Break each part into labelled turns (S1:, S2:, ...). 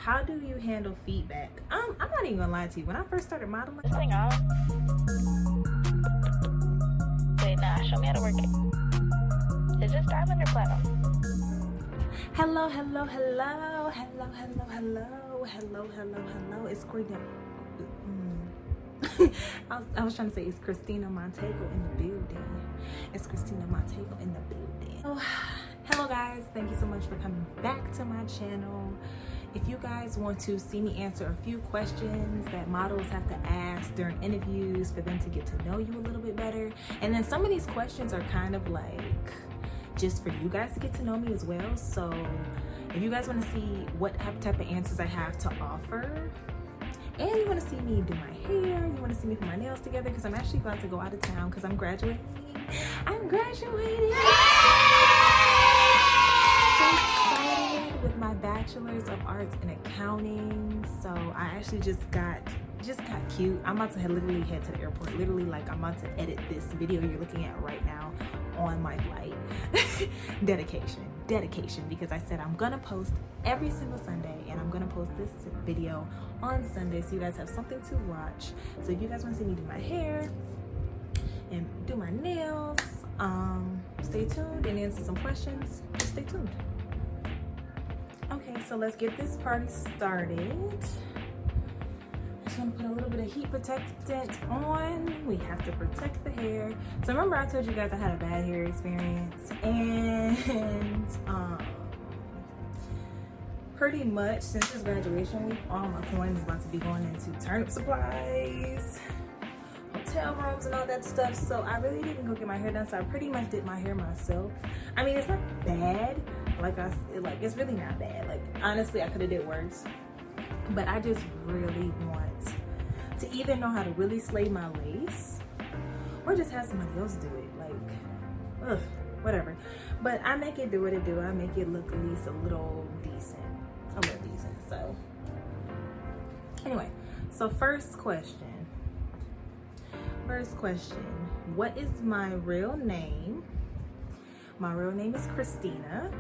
S1: how do you handle feedback? I'm not even gonna lie to you. When I first started modeling,
S2: This thing on? Wait, nah, show me how to work it. Is this diamond or platinum?
S1: hello, hello, hello, hello, hello, hello, hello, hello, hello. It's Christina. I was trying to say it's Christina Montego in the building. It's Christina Montego in the building. Oh, hello guys, thank you so much for coming back to my channel. If you guys want to see me answer a few questions that models have to ask during interviews for them to get to know you a little bit better, and then some of these questions are kind of like just for you guys to get to know me as well. So if you guys want to see what type of answers I have to offer, and you want to see me do my hair, you want to see me put my nails together, because I'm actually about to go out of town because I'm graduating. I'm graduating. So excited with my bachelor's of arts in accounting. So I actually just got cute. I'm about to literally head to the airport. Literally, like, I'm about to edit this video you're looking at right now on my flight. dedication, because I said I'm gonna post every single Sunday, and I'm gonna post this video on Sunday so you guys have something to watch. So if you guys want to see me do my hair and do my nails, stay tuned and answer some questions. Just stay tuned. Okay, so let's get this party started. I'm gonna put a little bit of heat protectant on. We have to protect the hair. So remember I told you guys I had a bad hair experience, and pretty much since this graduation week, all my coins is about to be going into turnip supplies, hotel rooms, and all that stuff. So I really didn't go get my hair done. So I pretty much did my hair myself. I mean, it's not bad. It's really not bad. Like, honestly, I could have did worse. But I just really want to either know how to really slay my lace or just have somebody else do it. Like, ugh, whatever. But I make it do what it do. I make it look at least a little decent. So anyway, so first question. What is my real name? My real name is Christina.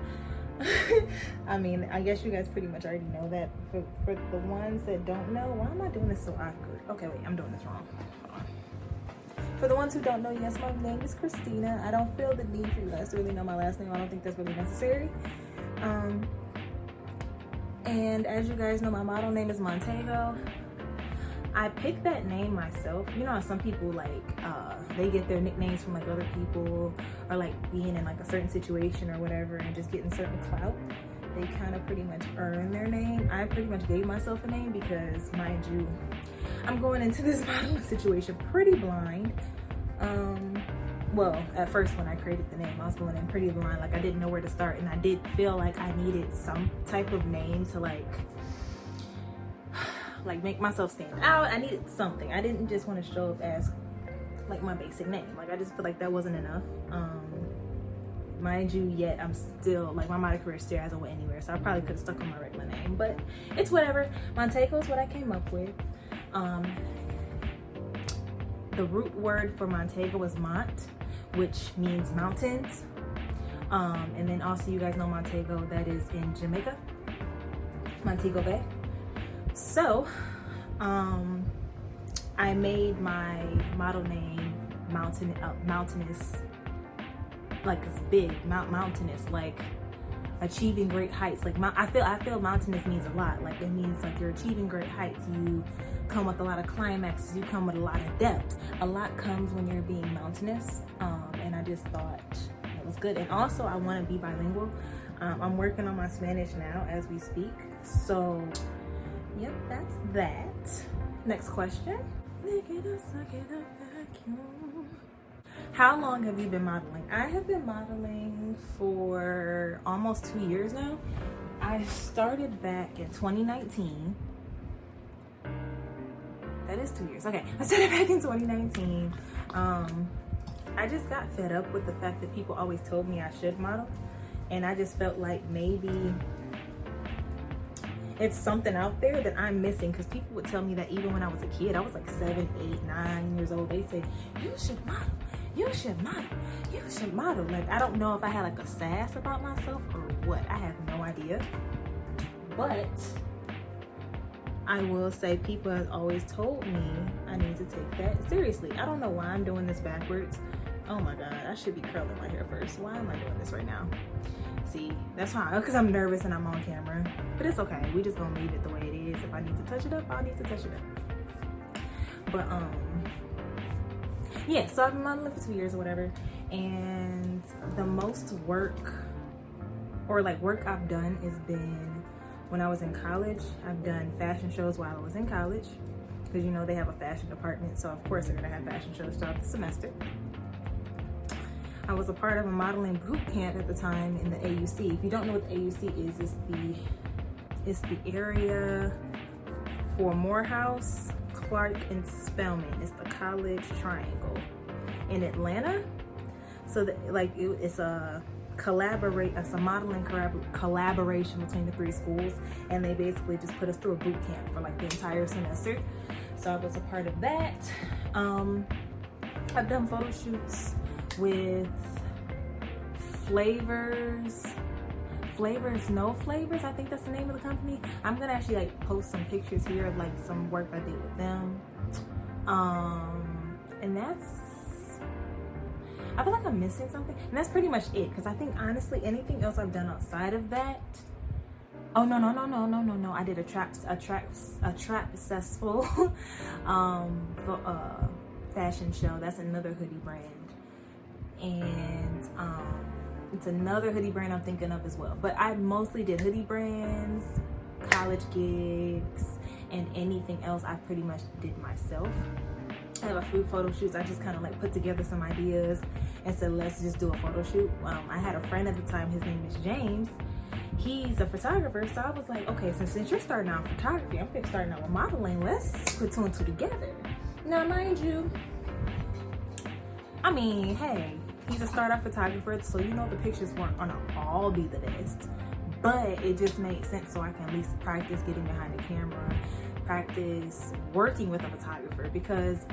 S1: I mean, I guess you guys pretty much already know that. For the ones that don't know, why am I doing this so awkward? Okay, wait, I'm doing this wrong. Hold on. For the ones who don't know, yes, my name is Christina. I don't feel the need for you guys to really know my last name. I don't think that's really necessary. And as you guys know, my model name is Montego. I picked that name myself. You know how some people they get their nicknames from like other people, or like being in like a certain situation or whatever and just getting certain clout. They kind of pretty much earn their name. I pretty much gave myself a name because, mind you, I'm going into this modeling situation pretty blind. Well, at first when I created the name, I was going in pretty blind. Like, I didn't know where to start, and I did feel like I needed some type of name to like make myself stand out. I needed something. I didn't just want to show up as like my basic name. Like, I just feel like that wasn't enough. Mind you, yet I'm still like, my model career still hasn't went anywhere, so I probably could have stuck on my regular name, but it's whatever. Montego is what I came up with. The root word for Montego is Mont, which means mountains. And then also, you guys know Montego, that is in Jamaica, Montego Bay. So I made my model name mountainous, like it's big, mountainous, like achieving great heights. Like, I feel mountainous means a lot. Like, it means like you're achieving great heights. You come with a lot of climaxes. You come with a lot of depth. A lot comes when you're being mountainous. And I just thought it was good. And also, I want to be bilingual. I'm working on my Spanish now as we speak. So yep, that's that. Next question. How long have you been modeling? I have been modeling for almost 2 years now. I started back in 2019. That is 2 years. Okay, I started back in 2019. I just got fed up with the fact that people always told me I should model. And I just felt like maybe it's something out there that I'm missing, because people would tell me that even when I was a kid. I was like 7, 8, 9 years old. They say, you should model, you should model, you should model. Like, I don't know if I had like a sass about myself or what. I have no idea. But I will say people have always told me I need to take that seriously. I don't know why I'm doing this backwards. Oh my God, I should be curling my hair first. Why am I doing this right now? See, that's why, because I'm nervous and I'm on camera. But it's okay, we just gonna leave it the way it is. If I need to touch it up, I'll need to touch it up. But yeah, so I've been modeling for 2 years or whatever. And the most work I've done has been when I was in college. I've done fashion shows while I was in college, because you know they have a fashion department, so of course they're gonna have fashion shows throughout the semester. I was a part of a modeling boot camp at the time in the AUC. If you don't know what the AUC is, it's the area for Morehouse, Clark, and Spelman. It's the college triangle in Atlanta. So it's a modeling collaboration between the 3 schools, and they basically just put us through a boot camp for like the entire semester. So I was a part of that. I've done photo shoots with Flavors No Flavors, I think that's the name of the company. I'm gonna actually like post some pictures here of like some work I did with them. And I feel like I'm missing something, and that's pretty much it, because I think honestly anything else I've done outside of that, oh no, I did a trap successful fashion show. That's another hoodie brand, and it's another hoodie brand I'm thinking of as well. But I mostly did hoodie brands, college gigs, and anything else I pretty much did myself. I have a few photo shoots. I just kind of like put together some ideas and said, let's just do a photo shoot. I had a friend at the time, his name is James. He's a photographer, so I was like, okay, so since you're starting out with photography, I'm starting out with modeling, let's put 2 and 2 together. Now, mind you, I mean, hey, he's a startup photographer, so you know the pictures weren't gonna all be the best, but it just made sense so I can at least practice getting behind the camera, practice working with a photographer, because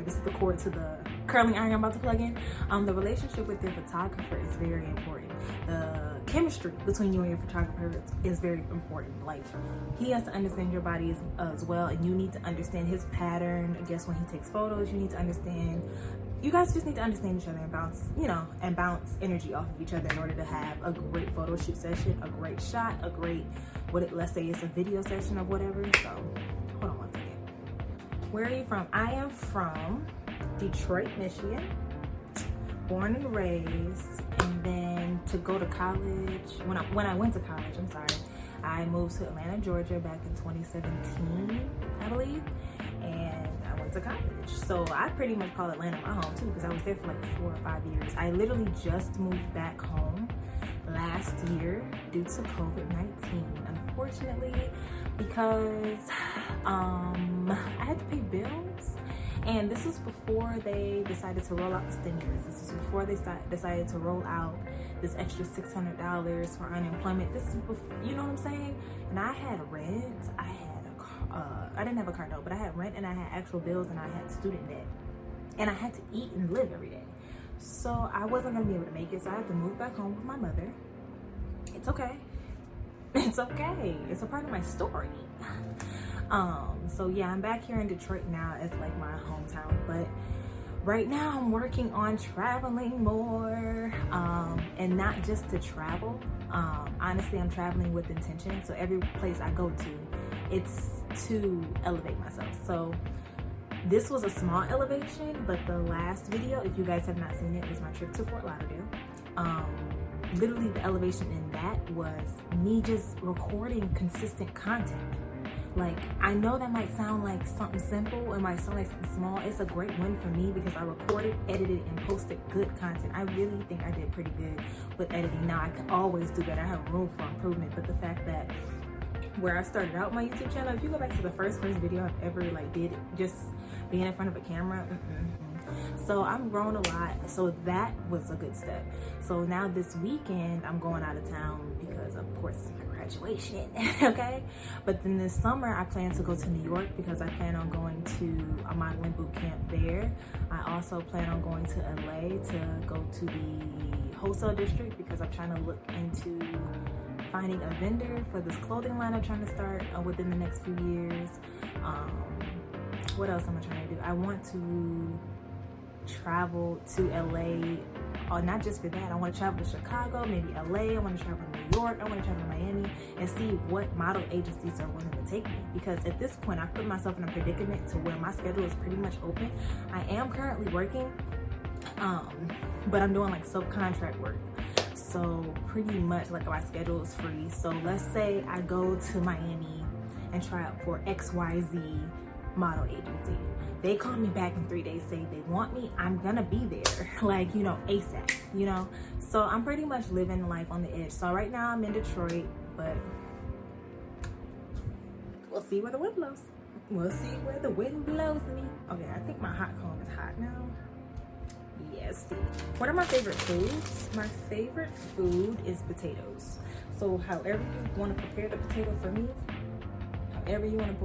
S1: this is the cord to the curling iron I'm about to plug in. The relationship with your photographer is very important. The chemistry between you and your photographer is very important. Like, he has to understand your body as well, and you need to understand his pattern. I guess when he takes photos, you guys just need to understand each other and bounce energy off of each other in order to have a great photo shoot session, a great shot, let's say it's a video session or whatever. So hold on one second. Where are you from? I am from Detroit, Michigan, born and raised. And then to go to college, when I went to college, I moved to Atlanta, Georgia back in 2017, I believe. And I went to college. So I pretty much call Atlanta my home too, because I was there for like 4 or 5 years. I literally just moved back home last year due to COVID-19, unfortunately, because I had to pay bills. And this was before they decided to roll out the stimulus. This was before they decided to roll out this extra $600 for unemployment. This is before, you know what I'm saying? And I had rent, I didn't have a car note, but I had rent and I had actual bills and I had student debt. And I had to eat and live every day. So I wasn't gonna be able to make it, so I had to move back home with my mother. It's okay. It's okay. It's a part of my story. So yeah, I'm back here in Detroit now as like my hometown, but right now I'm working on traveling more, and not just to travel. Honestly, I'm traveling with intention. So every place I go to, it's to elevate myself. So this was a small elevation, but the last video, if you guys have not seen it, was my trip to Fort Lauderdale. Literally the elevation in that was me just recording consistent content. Like, I know that might sound like something simple, it might sound like something small. It's a great win for me because I recorded, edited, and posted good content. I really think I did pretty good with editing. Now, I can always do better. I have room for improvement, but the fact that where I started out my YouTube channel, if you go back to the first video I've ever did, just being in front of a camera, so I'm growing a lot. So that was a good step. So now this weekend I'm going out of town because of course graduation, okay? But then this summer I plan to go to New York because I plan on going to a modeling boot camp there. I also plan on going to LA to go to the wholesale district because I'm trying to look into finding a vendor for this clothing line I'm trying to start within the next few years. What else am I trying to do? I want to travel to LA, or not just for that. I want to travel to Chicago, maybe LA. I want to travel to New York. I want to travel to Miami and see what model agencies are willing to take me. Because at this point, I put myself in a predicament to where my schedule is pretty much open. I am currently working, but I'm doing like subcontract work. So pretty much like my schedule is free. So let's say I go to Miami and try out for XYZ model agency. They call me back in 3 days, say they want me, I'm gonna be there, like, you know, ASAP, you know? So I'm pretty much living life on the edge. So right now I'm in Detroit, but we'll see where the wind blows. We'll see where the wind blows me. Okay, I think my hot comb is hot now. Yes, what are my favorite foods? My favorite food is potatoes. So however you want to prepare the potato for me, however you want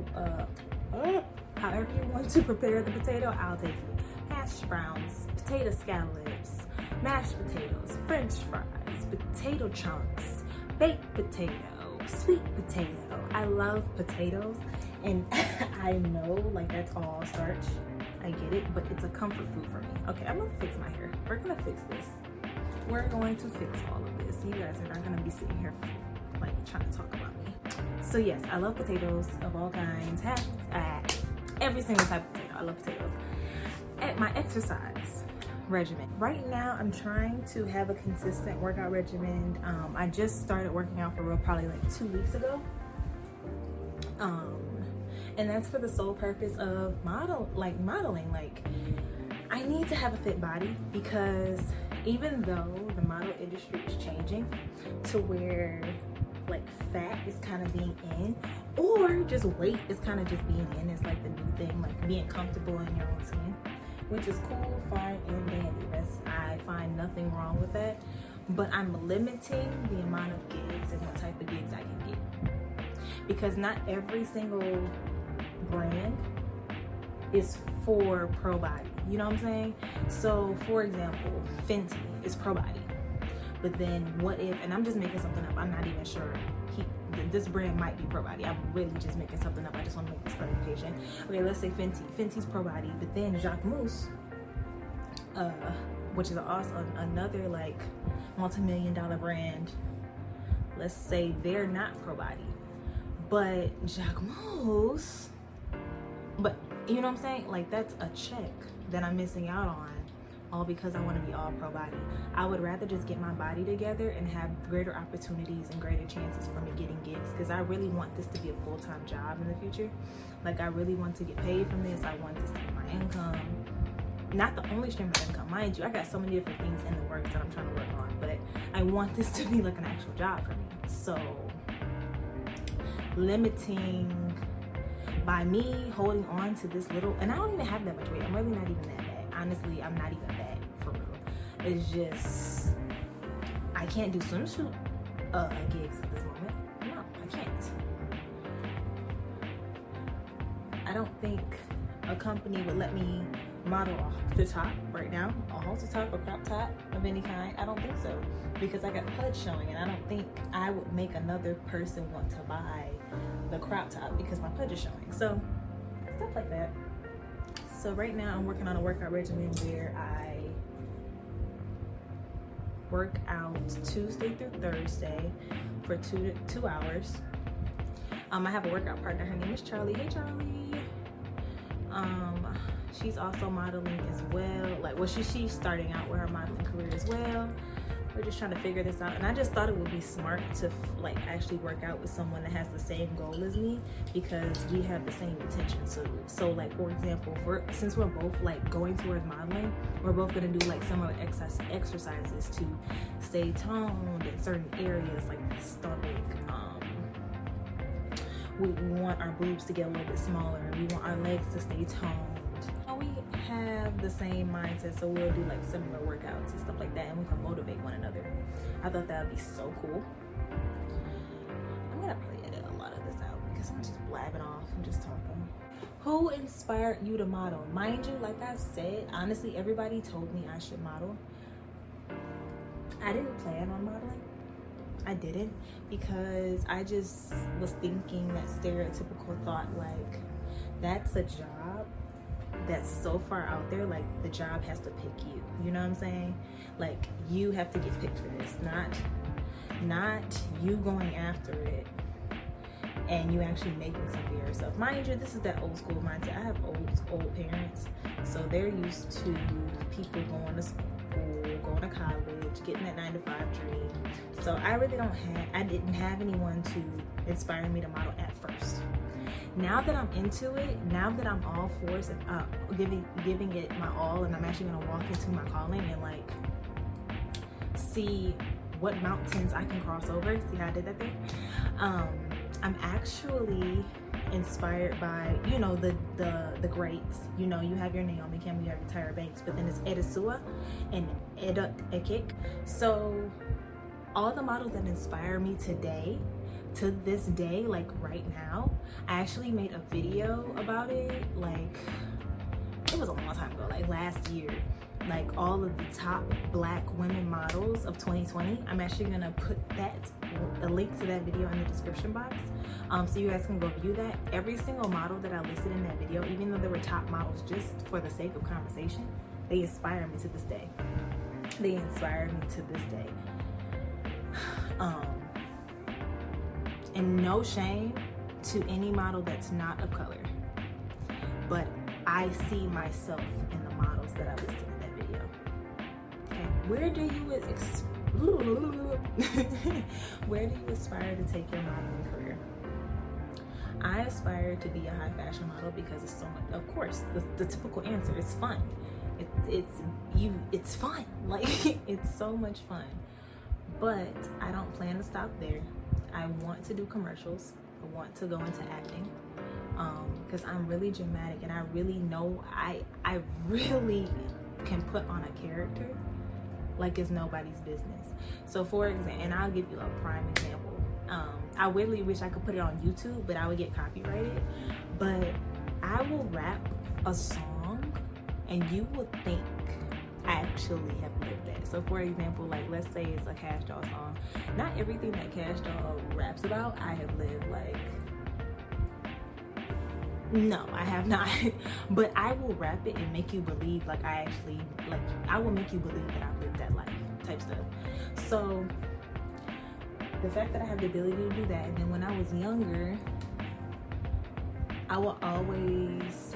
S1: to prepare the potato, I'll take it. Hash browns, potato scallops, mashed potatoes, french fries, potato chunks, baked potato, sweet potato. I love potatoes, and I know like that's all starch. I get it, but it's a comfort food for me. Okay, I'm gonna fix my hair. We're gonna fix this. We're going to fix all of this. You guys are not gonna be sitting here like trying to talk about me. So yes, I love potatoes of all kinds. Every single type of potato. I love potatoes. At my exercise regimen. Right now, I'm trying to have a consistent workout regimen. I just started working out for real probably like 2 weeks ago. And that's for the sole purpose of modeling. Like, I need to have a fit body, because even though the model industry is changing to where like fat is kind of being in, or just weight is kind of just being in, it's like the new thing, like being comfortable in your own skin, which is cool, fine, and dandy. I find nothing wrong with that, but I'm limiting the amount of gigs and what type of gigs I can get, because not every single brand is for pro body, you know what I'm saying? So for example, Fenty is pro body, but then what if, and I'm just making something up, I'm not even sure, this brand might be pro body, I'm really just making something up, I just want to make this clarification. Okay, let's say Fenty's pro body, but then Jacquemus, which is also another like multi-million-dollar brand, let's say they're not pro body, but Jacquemus, but you know what I'm saying? Like, that's a check that I'm missing out on, all because I want to be all pro body. I would rather just get my body together and have greater opportunities and greater chances for me getting gigs, because I really want this to be a full-time job in the future. Like, I really want to get paid from this. I want this to be my income. Not the only stream of income, mind you, I got so many different things in the works that I'm trying to work on, but I want this to be like an actual job for me. So limiting by me holding on to this little, and I don't even have that much weight, I'm really not even that bad. Honestly, I'm not even that, for real. It's just, I can't do swimsuit gigs at this moment. No, I can't. I don't think a company would let me model off the top right now, a halter top, a crop top of any kind. I don't think so, because I got pud showing, and I don't think I would make another person want to buy the crop top because my pud is showing. So stuff like that. So right now I'm working on a workout regimen where I work out Tuesday through Thursday for two hours. I have a workout partner. Her name is Charlie. Hey, Charlie. She's also modeling as well. Like, well, she's starting out with her modeling career as well. We're just trying to figure this out, and I just thought it would be smart to like actually work out with someone that has the same goal as me, because we have the same intention. So like, for example, since we're both like going towards modeling, we're both gonna do like similar exercises to stay toned in certain areas, like the stomach. We want our boobs to get a little bit smaller, and we want our legs to stay toned. We have the same mindset, so we'll do like similar workouts and stuff like that, and we can motivate one another. I thought that would be so cool. I'm gonna probably edit a lot of this out because I'm just blabbing off. I'm just talking. Who inspired you to model? Mind you, like I said, honestly, everybody told me I should model. I didn't plan on modeling. I didn't, because I just was thinking that stereotypical thought, like, that's a job that's so far out there, like the job has to pick you, you know what I'm saying? Like, you have to get picked for this, not you going after it and you actually making something for yourself. Mind you, this is that old school mindset. I have old parents, so they're used to people going to school, going to college, getting that 9-to-5 dream. So I didn't have anyone to inspire me to model at first. Now that I'm into it, now that I'm all for it, giving it my all, and I'm actually gonna walk into my calling and like see what mountains I can cross over. See how I did that there? I'm actually inspired by, you know, the greats. You know, you have your Naomi Campbell, you have your Tyra Banks, but then it's Edisua and Eda Ekik. So all the models that inspire me today, to this day, like right now, I actually made a video about it, like it was a long time ago, like last year, like all of the top black women models of 2020. I'm actually gonna put a link to that video in the description box, so you guys can go view that. Every single model that I listed in that video, even though they were top models, just for the sake of conversation, they inspire me to this day. They inspire me to this day. And no shame to any model that's not of color, but I see myself in the models that I listed in that video. Okay, where do you aspire to take your modeling career? I aspire to be a high fashion model because it's so much. Of course, the typical answer is fun. It's fun. Like it's so much fun. But I don't plan to stop there. I want to do commercials. I want to go into acting, because I'm really dramatic, and I really know I really can put on a character like it's nobody's business. So for example, and I'll give you a prime example. I really wish I could put it on YouTube, but I would get copyrighted. But I will rap a song and you would think I actually have lived that. So for example, like let's say it's a Cash Doll song. Not everything that Cash Doll raps about I have lived. Like, no, I have not. But I will rap it and make you believe like I will make you believe that I've lived that life type stuff. So the fact that I have the ability to do that, and then when I was younger, I will always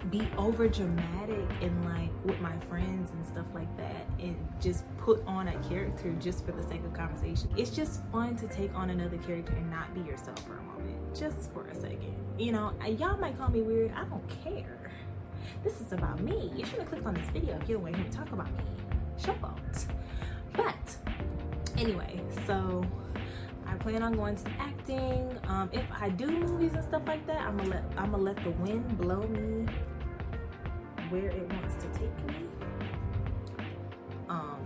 S1: be over dramatic and like with my friends and stuff like that, and just put on a character just for the sake of conversation. It's just fun to take on another character and not be yourself for a moment, just for a second. You know, y'all might call me weird. I don't care. This is about me. You should have clicked on this video if you don't want to hear me talk about me. It's your fault. But anyway, so I plan on going to acting. If I do movies and stuff like that, I'm gonna let the wind blow me where it wants to take me.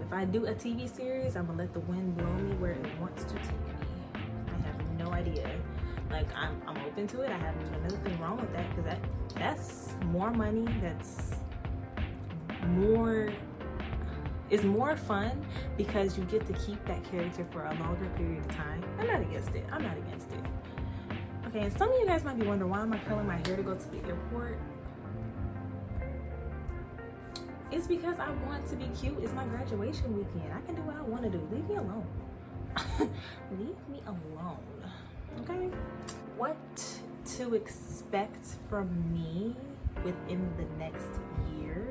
S1: If I do a TV series, I'm gonna let the wind blow me where it wants to take me. I have no idea. Like I'm open to it. I have nothing wrong with that, because that's more money. That's more. It's more fun because you get to keep that character for a longer period of time. I'm not against it. I'm not against it. Okay, and some of you guys might be wondering, why am I curling my hair to go to the airport? It's because I want to be cute. It's my graduation weekend. I can do what I want to do. Leave me alone. Leave me alone. Okay? What to expect from me within the next year?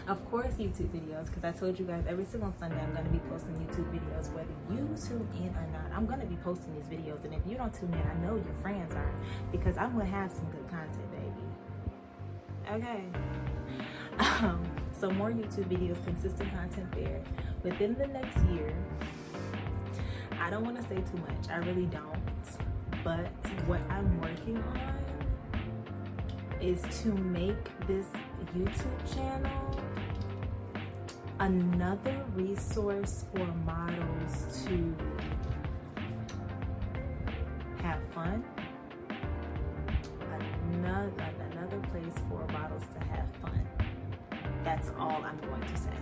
S1: Of course, YouTube videos, because I told you guys every single Sunday I'm going to be posting YouTube videos, whether you tune in or not. I'm going to be posting these videos, and if you don't tune in, I know your friends are, because I'm going to have some good content, baby. Okay. So more YouTube videos, consistent content there. Within the next year, I don't want to say too much. I really don't. But what I'm working on is to make this YouTube channel another resource for models to have fun, another place for models to have fun. That's all I'm going to say,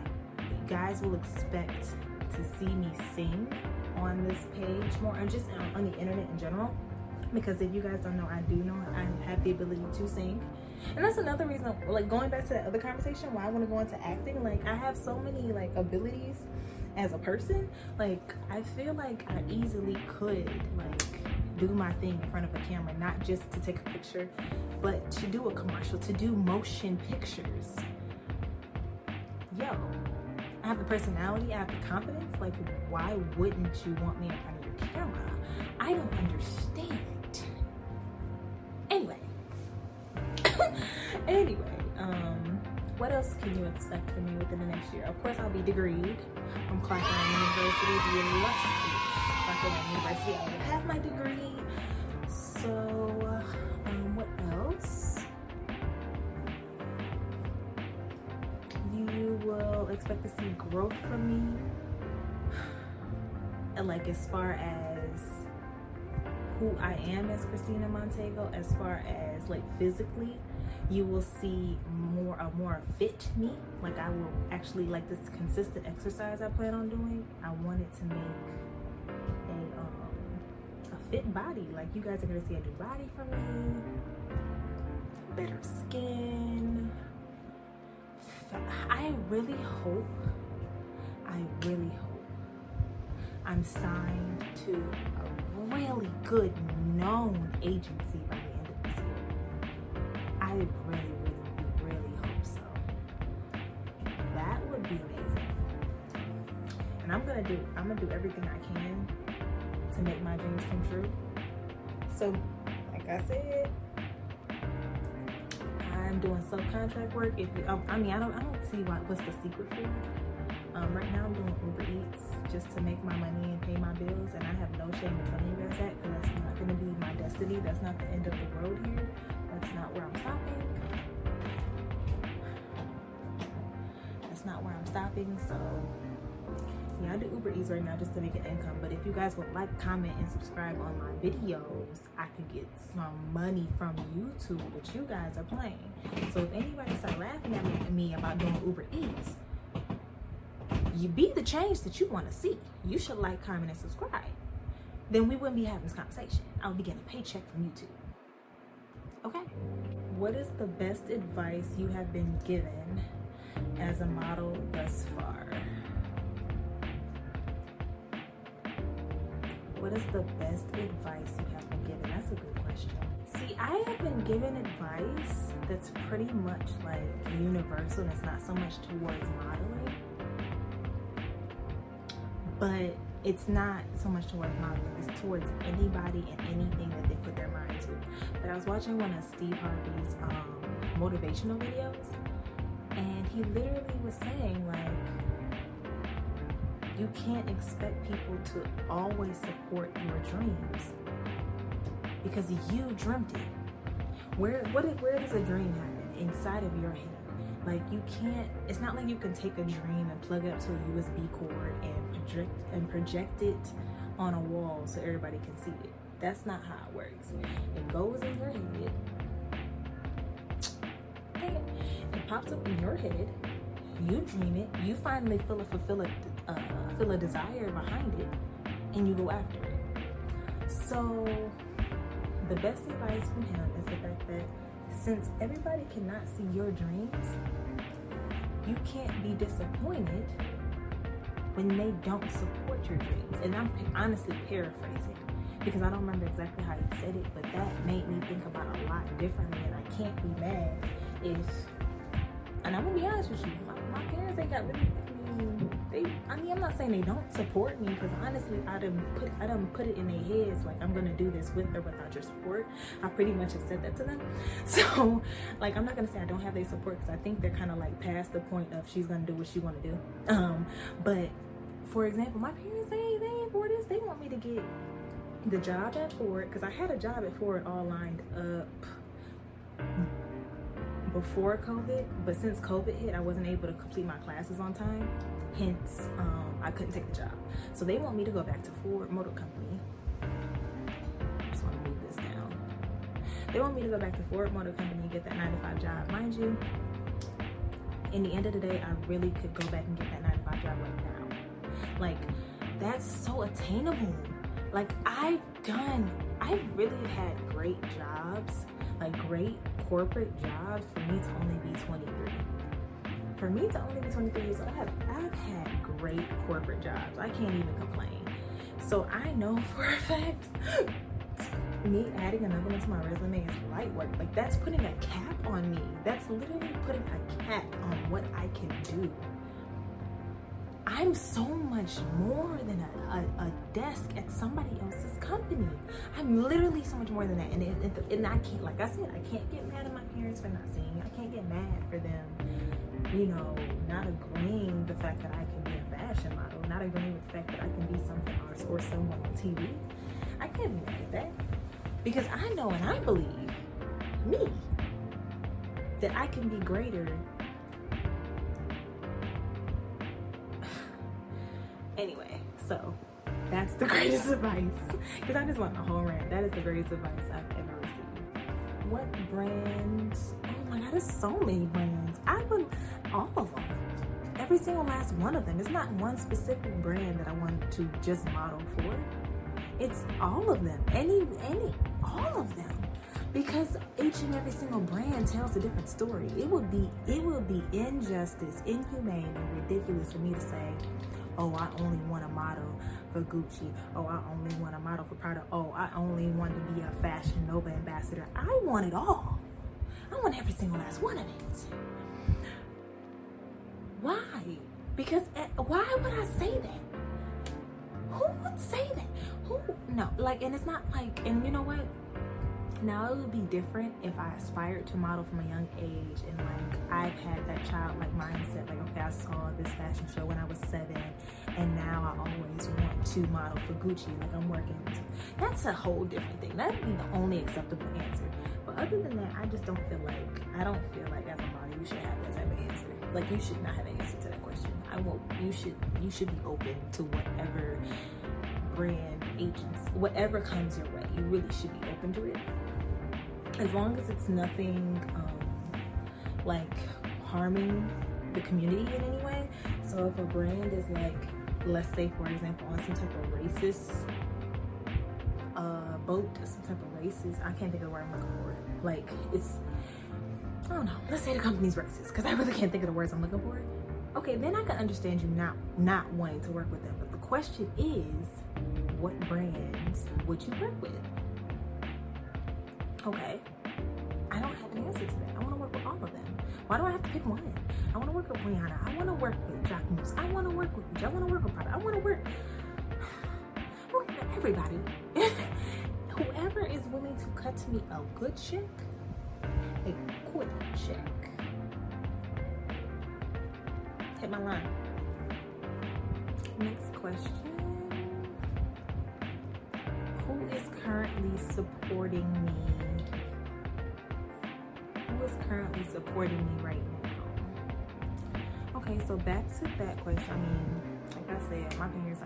S1: guys will expect to see me sing on this page more, and just on the internet in general, because if you guys don't know, I do know I have the ability to sing. And that's another reason, like going back to that other conversation, why I want to go into acting. Like I have so many like abilities as a person. Like I feel like I easily could like do my thing in front of a camera, not just to take a picture, but to do a commercial, to do motion pictures. Yo, I have the personality, I have the confidence. Like why wouldn't you want me in front of your camera? I don't understand. Anyway, what else can you expect from me within the next year? Of course, I'll be degreed from Clark University, the illustrious Clark University. I will have my degree. So, what else? You will expect to see growth from me, and like as far as who I am as Christina Montego, as far as like physically, you will see a more fit me. Like I will actually, like this consistent exercise I plan on doing, I want it to make a fit body. Like you guys are gonna see a new body from me, better skin. I really hope I'm signed to a really good known agency by the end of this year. I really hope so. That would be amazing. And I'm gonna do everything I can to make my dreams come true. So, like I said, I'm doing subcontract work. If you, I don't see what's the secret for it. Right now I'm doing Uber Eats just to make my money and pay my bills, and I have no shame in telling you guys that, because that's not going to be my destiny. That's not the end of the road here. That's not where I'm stopping. That's not where I'm stopping. So yeah, I do Uber Eats right now just to make an income. But if you guys would like, comment, and subscribe on my videos, I could get some money from YouTube that you guys are playing. So if anybody start laughing at me about doing Uber Eats, you be the change that you want to see. You should like, comment, and subscribe. Then we wouldn't be having this conversation. I would be getting a paycheck from YouTube. Okay? What is the best advice you have been given as a model thus far? What is the best advice you have been given? That's a good question. See, I have been given advice that's pretty much like universal, and it's not so much towards modeling. But it's not so much towards modeling, it's towards anybody and anything that they put their mind to. But I was watching one of Steve Harvey's motivational videos, and he literally was saying, like, you can't expect people to always support your dreams because you dreamt it. Where does a dream happen? Inside of your head. Like you can't, it's not like you can take a dream and plug it up to a USB cord and project it on a wall so everybody can see it. That's not how it works. It goes in your head. It pops up in your head. You dream it. You finally feel a desire behind it, and you go after it. So the best advice from him is the fact that since everybody cannot see your dreams, you can't be disappointed when they don't support your dreams. And I'm honestly paraphrasing because I don't remember exactly how he said it, but that made me think about a lot differently, and I can't be mad if, and I'm gonna be honest with you, my parents, they got really, I'm not saying they don't support me, because honestly, I done put it in their heads, like, I'm gonna do this with or without your support. I pretty much have said that to them. So, like, I'm not gonna say I don't have their support, because I think they're kind of like past the point of she's gonna do what she wanna do. But for example, my parents, they ain't for this. They want me to get the job at Ford, because I had a job at Ford all lined up before COVID, but since COVID hit, I wasn't able to complete my classes on time. Hence, I couldn't take the job. So they want me to go back to Ford Motor Company. I just want to move this down. They want me to go back to Ford Motor Company and get that 9-to-5 job. Mind you, in the end of the day, I really could go back and get that 9-to-5 job right now. Like, that's so attainable. Like, I've really had great jobs, like great corporate jobs for me to only be 23. For me to only be 23 years old, I've had great corporate jobs. I can't even complain. So I know for a fact, me adding another one to my resume is light work. Like, that's putting a cap on me. That's literally putting a cap on what I can do. I'm so much more than a desk at somebody else's company. I'm literally so much more than that. And I can't, like I said, I can't get mad at my parents for not seeing it. I can't get mad for them, you know, not agreeing the fact that I can be a fashion model, not agreeing with the fact that I can be something or someone on TV. I can't be mad at that. Because I know and I believe, me, that I can be greater. Anyway, so that's the greatest advice. Because I just want a whole rant. That is the greatest advice I've ever received. What brands? Oh my God, there's so many brands. All of them. Every single last one of them. It's not one specific brand that I want to just model for. It's all of them. All of them. Because each and every single brand tells a different story. It would be injustice, inhumane, and ridiculous for me to say, oh, I only want to model for Gucci. Oh, I only want to model for Prada. Oh, I only want to be a Fashion Nova ambassador. I want it all. I want every single last one of it. Why? Because why would I say that? Who would say that? Who? No, like, and it's not like, and you know what? Now, it would be different if I aspired to model from a young age and like I've had that childlike mindset, like, okay, I saw this fashion show when I was 7 and now I always want to model for Gucci, like I'm working. That's a whole different thing. That would be the only acceptable answer. But other than that, I just don't feel like as a model you should have that type of answer. Like, you should not have an answer to that question. You should be open to whatever brand, agency, whatever comes your way. You really should be open to it. As long as it's nothing like harming the community in any way. So if a brand is like, let's say for example, on some type of racist boat, some type of racist, I can't think of the word I'm looking for. Like, I don't know, let's say the company's racist, because I really can't think of the words I'm looking for. Okay, then I can understand you not wanting to work with them. But the question is, what brands would you work with? Okay, I don't have an answer to that. I want to work with all of them. Why do I have to pick one? I want to work with Rihanna. I want to work with Jacquemus. I want to work with Gucci. I want to work with Prada. I want to work with everybody. Whoever is willing to cut to me a good check, a quick check. Hit my line. Next question. Who is currently supporting me? Who is currently supporting me right now? Okay, so back to that question. I mean, like I said, my parents,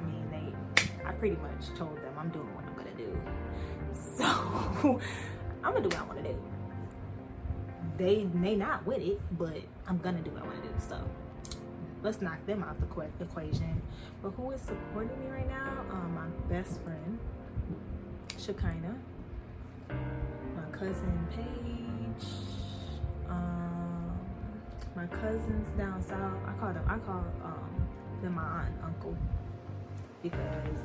S1: I pretty much told them I'm doing what I'm gonna do. So I'm gonna do what I wanna do. They may not with it, but I'm gonna do what I wanna do. So let's knock them out the equation. But who is supporting me right now? My best friend, Shekinah, my cousin Paige, my cousins down south. I call them my aunt and uncle, because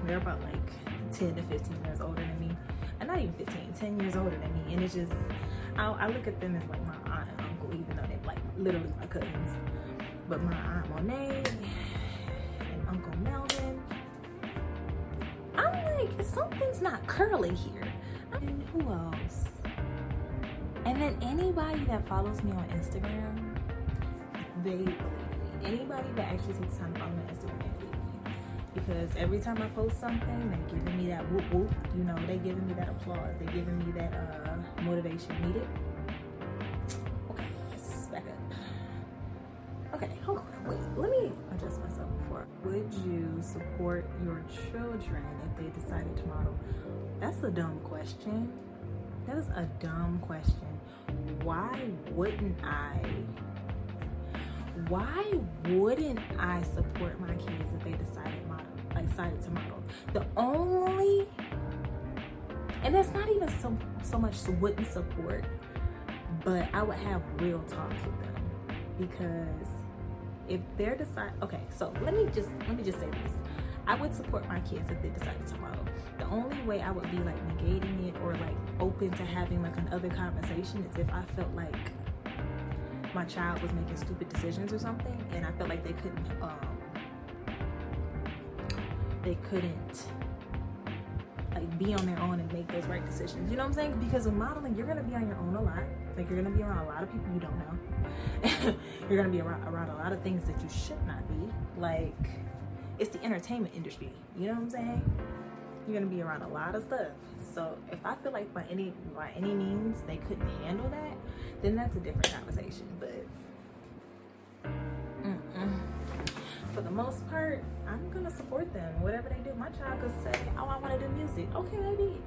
S1: they're about like 10 to 15 years older than me. And not even 15, 10 years older than me. And it's just, I look at them as like my aunt and uncle, even though they're like literally my cousins. But my aunt Monet and Uncle Melvin, I'm like, something's not curly here. And who else? And then anybody that follows me on Instagram, they believe me. Anybody that actually takes time to follow me on Instagram, they believe me. Because every time I post something, they're giving me that whoop whoop. You know, they're giving me that applause. They're giving me that motivation needed. Okay, let's back up. Okay, hold on. Wait, let me adjust myself before. Would you support your children if they decided to model? That's a dumb question. That is a dumb question. Why wouldn't I? why wouldn't I support my kids if they decided to model? The only, and it's not even so much wouldn't support, but I would have real talks with them, because if they're okay, so let me just say this. I would support my kids if they decided to model. The only way I would be like negating it or like open to having like another conversation is if I felt like my child was making stupid decisions or something, and I felt like they couldn't like be on their own and make those right decisions. You know what I'm saying? Because with modeling, you're gonna be on your own a lot. Like, you're gonna be around a lot of people you don't know. You're gonna be around a lot of things that you should not be. Like, it's the entertainment industry. You know what I'm saying? You're gonna be around a lot of stuff. So if I feel like by any means they couldn't handle that, then that's a different conversation. But for the most part, I'm gonna support them. Whatever they do, my child could say, "Oh, I want to do music." Okay, baby.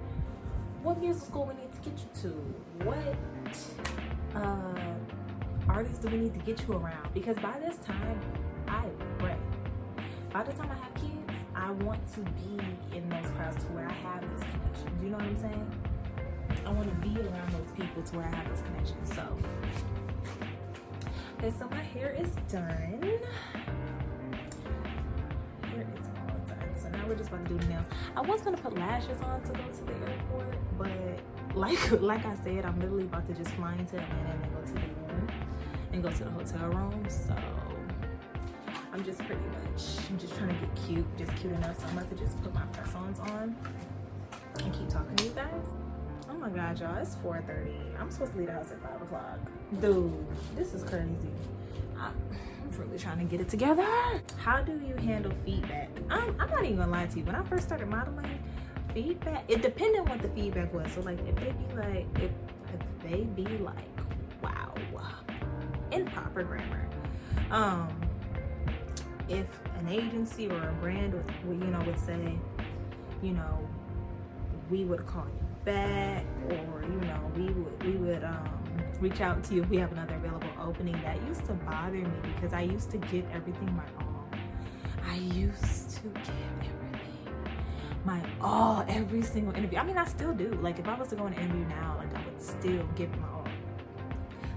S1: What music school we need to get you to? What artists do we need to get you around? Because by this time, I pray. By the time I have kids, I want to be in those crowds to where I have those connections. You know what I'm saying? I want to be around those people to where I have those connections. So, okay, so my hair is done. Hair is all done. So now we're just about to do the nails. I was gonna put lashes on to go to the airport, but like I said, I'm literally about to just fly into Atlanta and then go to the room and go to the hotel room. So I'm just trying to get cute, just cute enough. So I'm about to just put my press-ons on and keep talking to you guys. Oh my God, y'all, it's 4:30. I'm supposed to leave the house at 5 o'clock. Dude, this is crazy. I'm really trying to get it together. How do you handle feedback? I'm not even gonna lie to you. When I first started modeling, feedback, it depended on what the feedback was. So like, if they be like, wow, improper grammar. If an agency or a brand would say, we would call you back, or we would reach out to you if we have another available opening, that used to bother me, because I used to give everything my all. I used to give everything my all every single interview. I mean, I still do. Like, if I was to go on an interview now, like, I would still give it my all.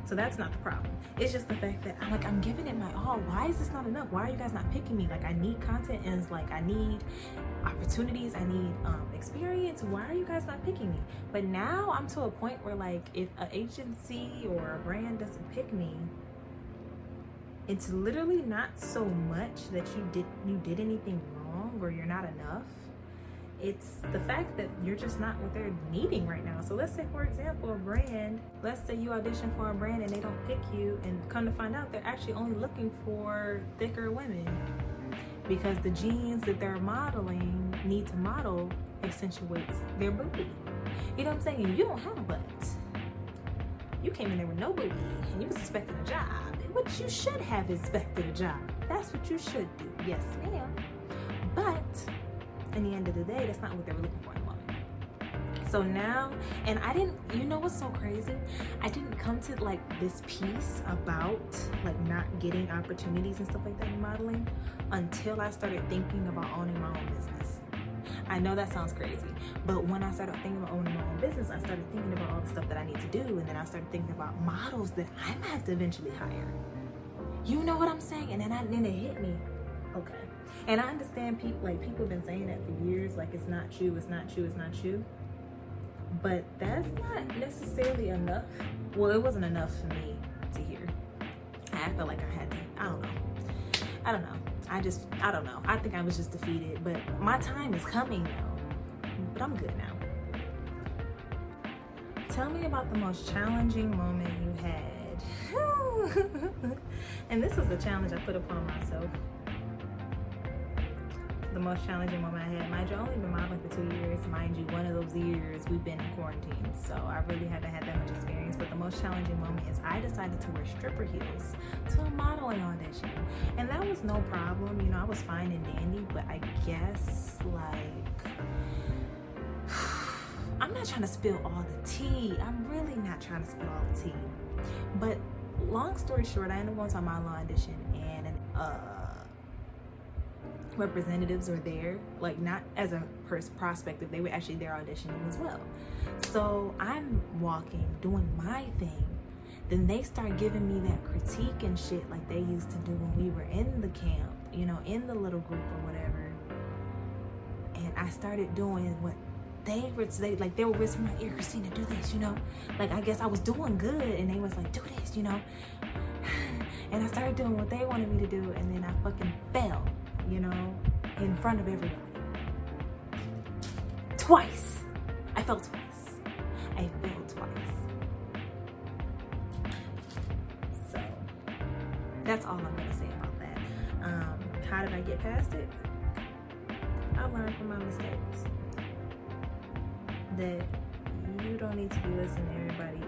S1: So that's not the problem. It's just the fact that I'm giving it my all. Why is this not enough? Why are you guys not picking me? Like, I need content, and it's like, I need opportunities, I need experience. Why are you guys not picking me? But now I'm to a point where, like, if an agency or a brand doesn't pick me, it's literally not so much that you did anything wrong or you're not enough. It's the fact that you're just not what they're needing right now. So let's say, for example, a brand, let's say you audition for a brand and they don't pick you, and come to find out they're actually only looking for thicker women, because the jeans that they're modeling need to model accentuates their booty. You know what I'm saying? And you don't have a butt. You came in there with no booty and you was expecting a job. What you should have expected a job. That's what you should do. Yes, ma'am. But in the end of the day, that's not what they were looking for in a woman. So now, and I didn't, what's so crazy? I didn't come to like this piece about like not getting opportunities and stuff like that in modeling until I started thinking about owning my own business. I know that sounds crazy, but when I started thinking about owning my own business, I started thinking about all the stuff that I need to do, and then I started thinking about models that I might have to eventually hire. You know what I'm saying? And then it hit me. Okay. And I understand people have been saying that for years, like, it's not you, it's not you, it's not you. But that's not necessarily enough. Well, it wasn't enough for me to hear. I felt like I had to, I don't know. I don't know. I think I was just defeated, but my time is coming now. But I'm good now. Tell me about the most challenging moment you had. And this is the challenge I put upon myself. The most challenging moment I had. Mind you, I've only been modeling for 2 years. Mind you, one of those years we've been in quarantine, so I really haven't had that much experience. But the most challenging moment is I decided to wear stripper heels to a modeling audition, and that was no problem. I was fine and dandy, but I guess, like, I'm not trying to spill all the tea. I'm really not trying to spill all the tea. But long story short, I ended up going to a model audition, and representatives were there, like not as a prospective, they were actually there auditioning as well. So I'm walking, doing my thing. Then they start giving me that critique and shit like they used to do when we were in the camp, you know, in the little group or whatever. And I started doing what they were whispering in my ear, Christina, do this, you know. Like, I guess I was doing good, and they was like, do this, you know. And I started doing what they wanted me to do, and then I fucking fell, you know, in front of everybody. Twice. I fell twice. I failed twice. So, that's all I'm gonna say about that. How did I get past it? I learned from my mistakes. That you don't need to be listening to everybody.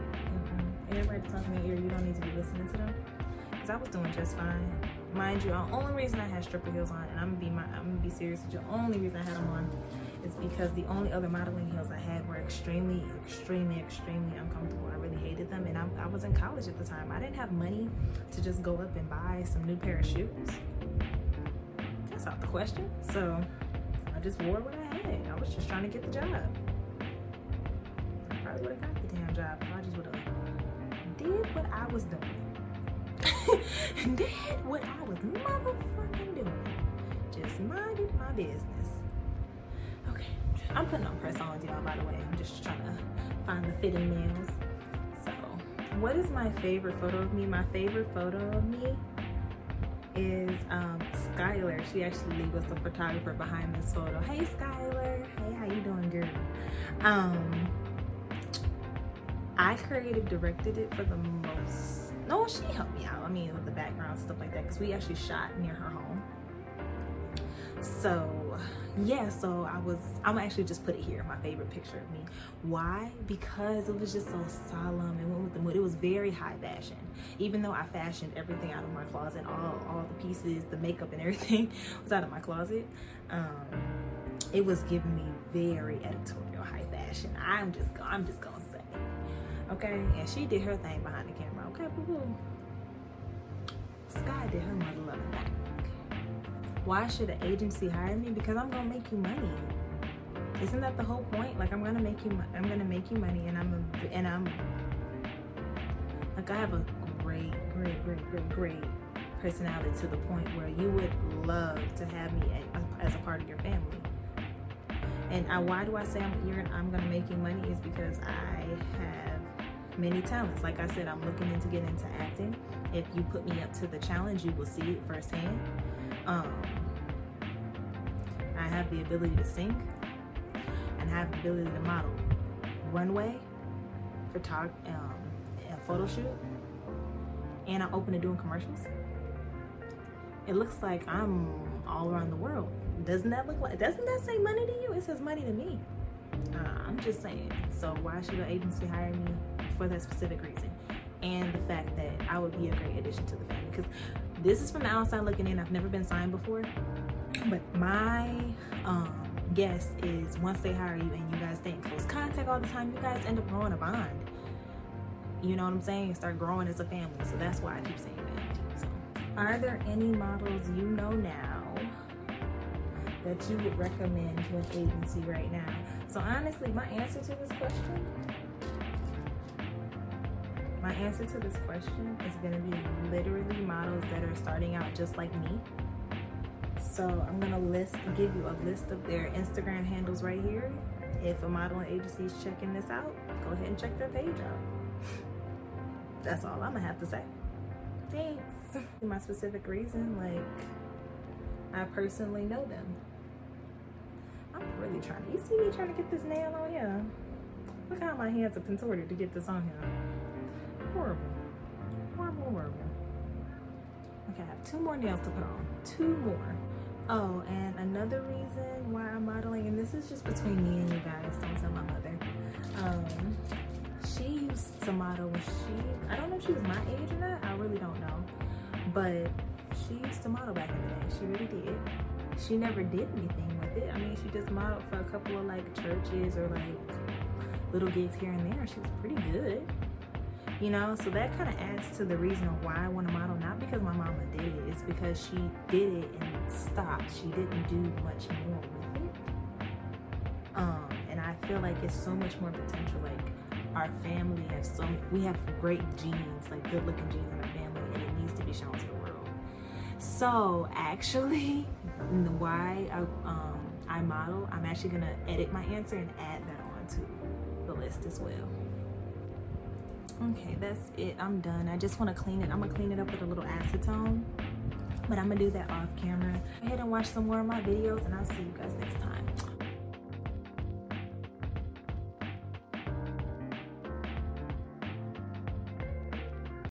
S1: Everybody talking in your ear, you don't need to be listening to them. Because I was doing just fine. Mind you, the only reason I had stripper heels on, and I'm gonna be serious with you, the only reason I had them on is because the only other modeling heels I had were extremely, extremely, extremely uncomfortable. I really hated them, and I was in college at the time. I didn't have money to just go up and buy some new pair of shoes. That's out the question. So I just wore what I had. I was just trying to get the job. I probably would have got the damn job if I just would have did what I was doing. Did what I was motherfucking doing. Just minded my business. Okay, I'm putting on press-ons, y'all, by the way. I'm just trying to find the fitting nails. So, what is my favorite photo of me? My favorite photo of me is Skylar. She actually was the photographer behind this photo. Hey, Skylar. Hey, how you doing, girl? I creative directed it for the most. No, she helped me out. I mean, with the background stuff like that, because we actually shot near her home. So yeah, so I'm actually just put it here, my favorite picture of me. Why? Because it was just so solemn and went with the mood. It was very high fashion. Even though I fashioned everything out of my closet, all the pieces, the makeup and everything was out of my closet. It was giving me very editorial high fashion. I'm just gonna say. Okay, and she did her thing behind the camera. Okay, boo-boo. Sky did her mother loving thing. Why should an agency hire me? Because I'm gonna make you money. Isn't that the whole point? Like, I'm gonna make you money, and I'm like, I have a great personality to the point where you would love to have me as a part of your family. And why do I say I'm gonna make you money? Is because I have many talents. Like I said, I'm looking into getting into acting. If you put me up to the challenge, you will see it firsthand. I have the ability to sing, and I have the ability to model, runway, photo shoot, and I'm open to doing commercials. It looks like I'm all around the world. Doesn't that say money to you? It says money to me. I'm just saying. So why should an agency hire me? For that specific reason, and the fact that I would be a great addition to the family. Because this is from the outside looking in. I've never been signed before, but my guess is once they hire you and you guys stay in close contact all the time, you guys end up growing a bond. You know what I'm saying? Start growing as a family. So that's why I keep saying family. So, are there any models you know now that you would recommend to an agency right now? So honestly, my answer to this question is going to be literally models that are starting out just like me. So I'm going to give you a list of their Instagram handles right here. If a modeling agency is checking this out, go ahead and check their page out. That's all I'm going to have to say. Thanks. My specific reason, like, I personally know them. I'm really trying to, you see me trying to get this nail on here? Look how my hands are contorted to get this on here. Horrible. Okay, I have 2 more nails to put on. 2 more. Oh, and another reason why I'm modeling, and this is just between me and you guys, don't tell my mother. She used to model when I don't know if she was my age or not, I really don't know. But she used to model back in the day. She really did. She never did anything with it. I mean, she just modeled for a couple of like churches or like little gigs here and there. She was pretty good. you know. So that kind of adds to the reason why I want to model, not because my mama did it, it's because she did it and stopped. She didn't do much more with it. And I feel like it's so much more potential. Like our family has we have great genes, like good looking genes in our family, and it needs to be shown to the world. So actually, why I model, I'm actually gonna edit my answer and add that onto the list as well. Okay, that's it. I'm done. I just want to clean it. I'm gonna clean it up with a little acetone, but I'm gonna do that off camera. Go ahead and watch some more of my videos, and I'll see you guys next time.